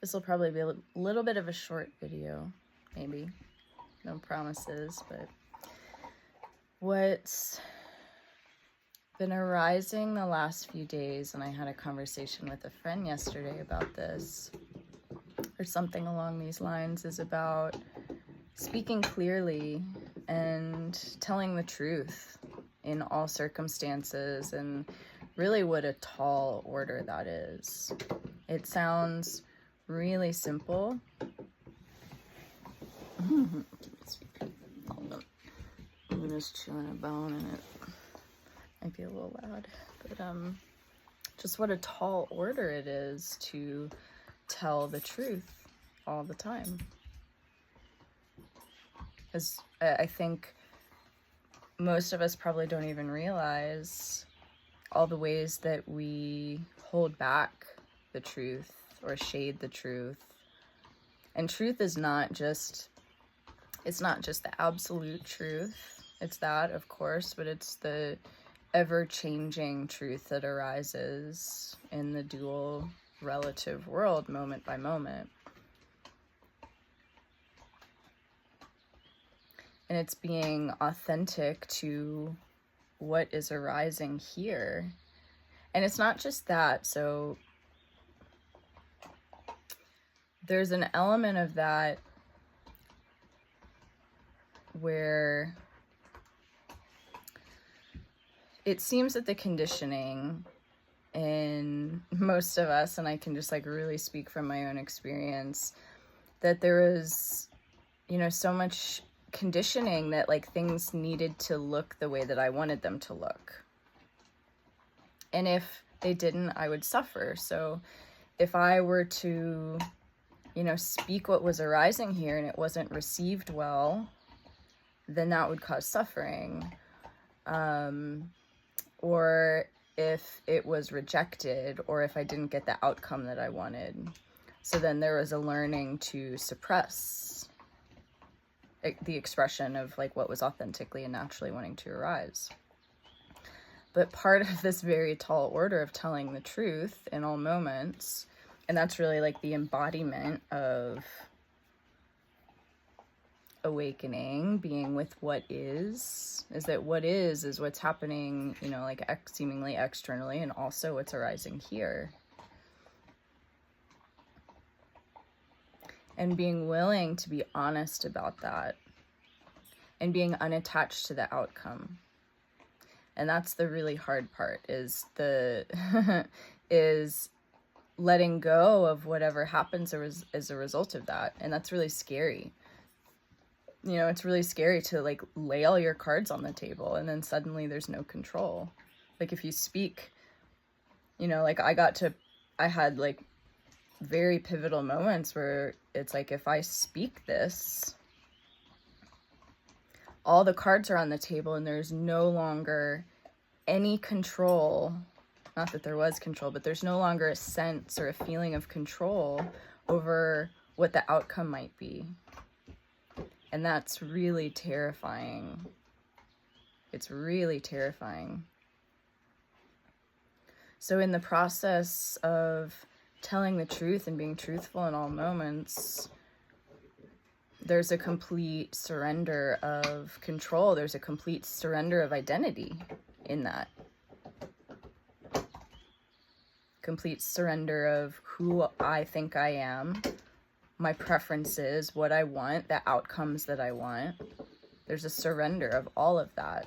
This will probably be a little bit of a short video, maybe. No promises, but what's been arising the last few days, and I had a conversation with a friend yesterday about this, or something along these lines, is about speaking clearly and telling the truth in all circumstances, and really what a tall order that is. It sounds really simple. I'm just chewing a bone and it might be a little loud, but just what a tall order it is to tell the truth all the time. As I think most of us probably don't even realize all the ways that we hold back the truth or shade the truth. And truth is not just, it's not just the absolute truth. It's that, of course, but it's the ever-changing truth that arises in the dual relative world moment by moment. And it's being authentic to what is arising here. And it's not just that. So there's an element of that where it seems that the conditioning in most of us, and I can just like really speak from my own experience, that there is, so much conditioning that like things needed to look the way that I wanted them to look. And if they didn't, I would suffer. So if I were to, speak what was arising here and it wasn't received well, then that would cause suffering. Or if it was rejected, or if I didn't get the outcome that I wanted. So then there was a learning to suppress the expression of like what was authentically and naturally wanting to arise. But part of this very tall order of telling the truth in all moments, and that's really like the embodiment of awakening, being with what is that what is what's happening, like seemingly externally, and also what's arising here. And being willing to be honest about that and being unattached to the outcome. And that's the really hard part, is is letting go of whatever happens as a result of that. And that's really scary. It's really scary to like lay all your cards on the table and then suddenly there's no control. Like if you speak, like I had like very pivotal moments where it's like, if I speak this, all the cards are on the table and there's no longer any control. Not that there was control, but there's no longer a sense or a feeling of control over what the outcome might be. And that's really terrifying. It's really terrifying. So in the process of telling the truth and being truthful in all moments, there's a complete surrender of control. There's a complete surrender of identity in that. Complete surrender of who I think I am, my preferences, what I want, the outcomes that I want. There's a surrender of all of that,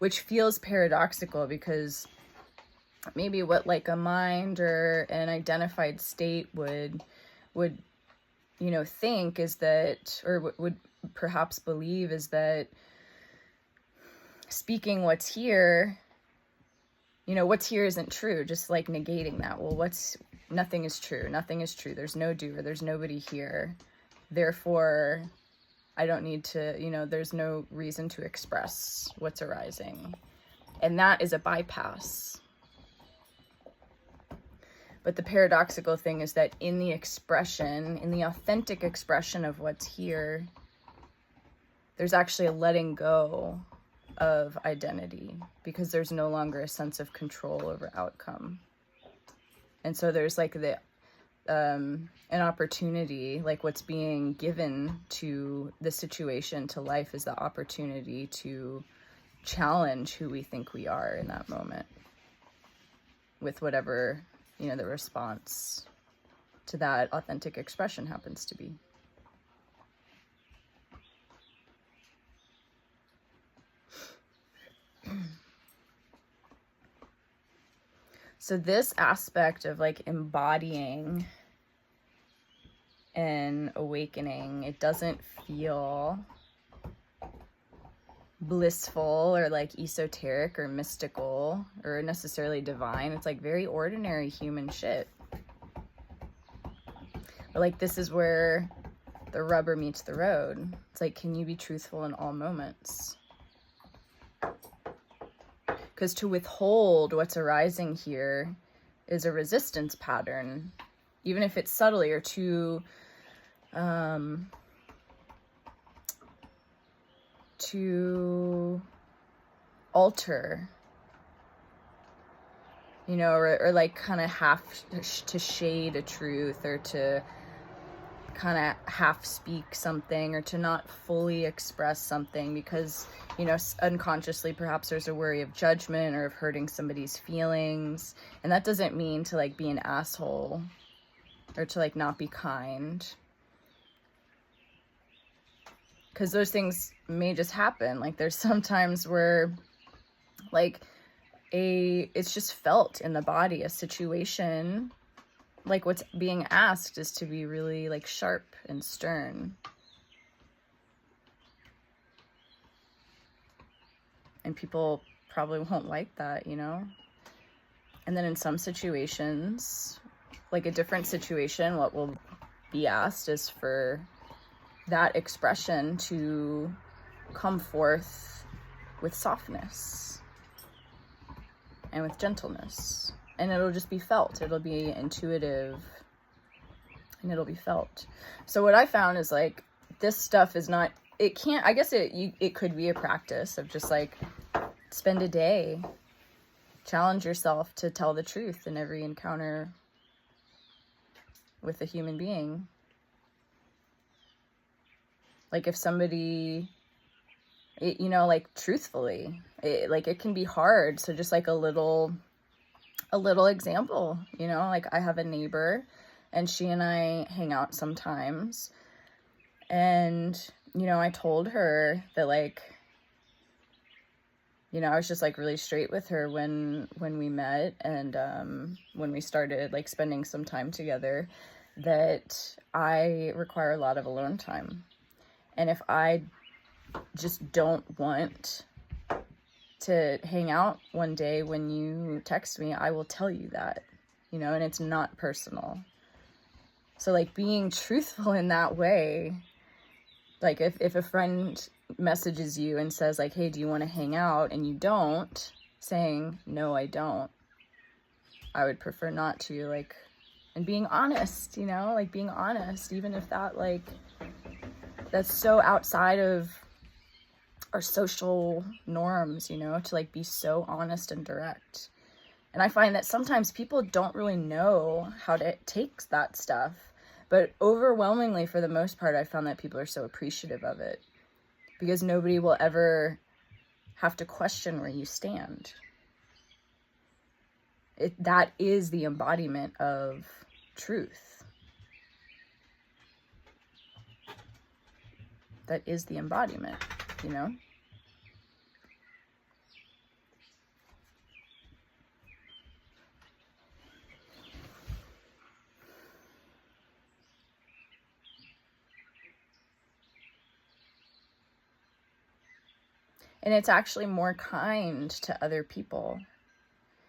which feels paradoxical because maybe what like a mind or an identified state would think is that, or would perhaps believe is that speaking what's here isn't true, just like negating that. Well, nothing is true. There's no doer. There's nobody here. Therefore, I don't need to, there's no reason to express what's arising. And that is a bypass. But the paradoxical thing is that in the authentic expression of what's here, there's actually a letting go of identity, because there's no longer a sense of control over outcome. And so there's like an opportunity, like what's being given to the situation, to life, is the opportunity to challenge who we think we are in that moment with whatever, the response to that authentic expression happens to be. So this aspect of like embodying and awakening, it doesn't feel blissful or like esoteric or mystical or necessarily divine. It's like very ordinary human shit. But like this is where the rubber meets the road. It's like, can you be truthful in all moments? Because to withhold what's arising here is a resistance pattern, even if it's subtly, or to alter, or like kind of have to shade a truth, or to kind of half speak something, or to not fully express something because, unconsciously perhaps there's a worry of judgment or of hurting somebody's feelings. And that doesn't mean to like be an asshole or to like not be kind, because those things may just happen. Like there's sometimes where like it's just felt in the body, a situation, like what's being asked is to be really like sharp and stern. And people probably won't like that, And then in some situations, like a different situation, what will be asked is for that expression to come forth with softness and with gentleness. And it'll just be felt. It'll be intuitive and it'll be felt. So what I found is like, this stuff is not, it can't, I guess it could be a practice of just like, spend a day, challenge yourself to tell the truth in every encounter with a human being. Like if somebody, like truthfully, it can be hard. So just like a little example, like I have a neighbor and she and I hang out sometimes. And, I told her that like, I was just like really straight with her when we met and when we started like spending some time together, that I require a lot of alone time. And if I just don't want to hang out one day when you text me, I will tell you that, and it's not personal. So like being truthful in that way, like if a friend messages you and says like, hey, do you want to hang out? And you don't, saying, no, I don't. I would prefer not to, like, and being honest, like being honest, even if that like, that's so outside of our social norms, to like be so honest and direct. And I find that sometimes people don't really know how to take that stuff, but overwhelmingly for the most part, I found that people are so appreciative of it because nobody will ever have to question where you stand. That is the embodiment of truth. That is the embodiment, And it's actually more kind to other people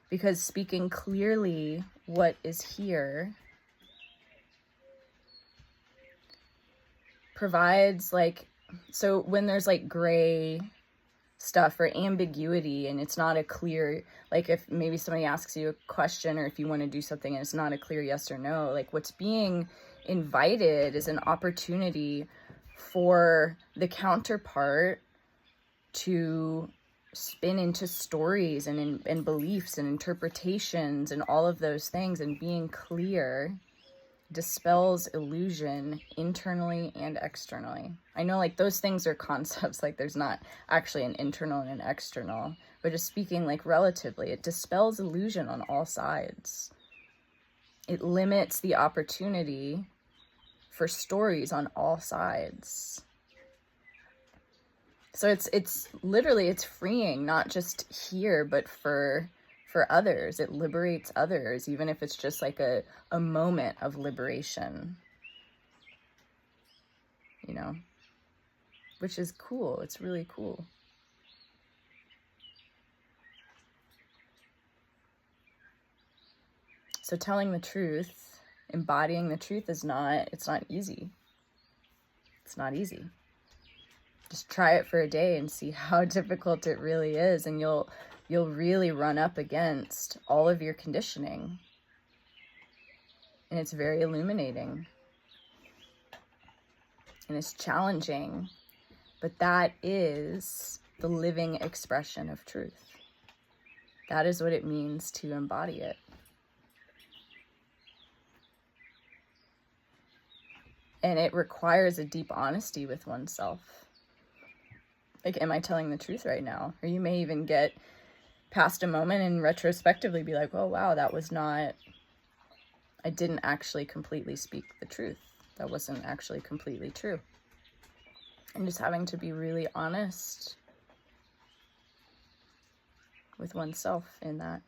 because speaking clearly what is here provides like, so when there's like gray stuff or ambiguity and it's not a clear, like if maybe somebody asks you a question or if you want to do something and it's not a clear yes or no, like what's being invited is an opportunity for the counterpart to spin into stories and beliefs and interpretations and all of those things, and being clear dispels illusion internally and externally. I know like those things are concepts, like there's not actually an internal and an external, but just speaking like relatively, it dispels illusion on all sides. It limits the opportunity for stories on all sides. So it's literally, it's freeing, not just here, but for others. It liberates others, even if it's just like a moment of liberation, you know, which is cool. It's really cool. So telling the truth, embodying the truth it's not easy. It's not easy. Just try it for a day and see how difficult it really is. And you'll really run up against all of your conditioning. And it's very illuminating. And it's challenging. But that is the living expression of truth. That is what it means to embody it. And it requires a deep honesty with oneself. Like, am I telling the truth right now? Or you may even get past a moment and retrospectively be like, oh, wow, I didn't actually completely speak the truth. That wasn't actually completely true. And just having to be really honest with oneself in that.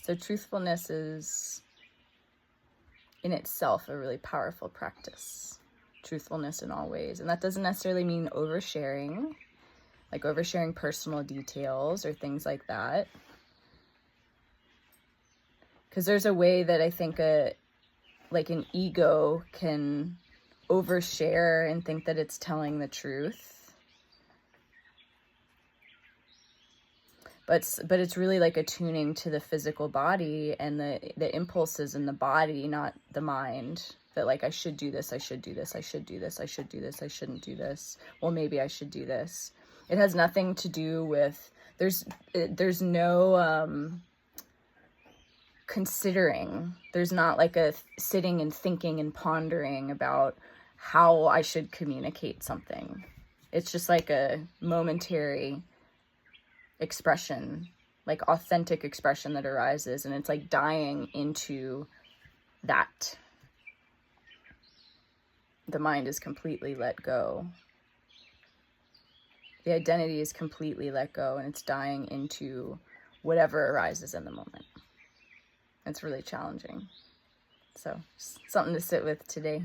So truthfulness is in itself a really powerful practice. Truthfulness in all ways. And that doesn't necessarily mean oversharing, like oversharing personal details or things like that. Because there's a way that I think an ego can overshare and think that it's telling the truth. But it's really like attuning to the physical body and the impulses in the body, not the mind. That like, I should do this, I should do this, I should do this, I should do this, I shouldn't do this. Well, maybe I should do this. It has nothing to do with, there's no considering. There's not like a sitting and thinking and pondering about how I should communicate something. It's just like a momentary expression, like authentic expression that arises, and it's like dying into that. The mind is completely let go. The identity is completely let go, and it's dying into whatever arises in the moment. It's really challenging. So, something to sit with today.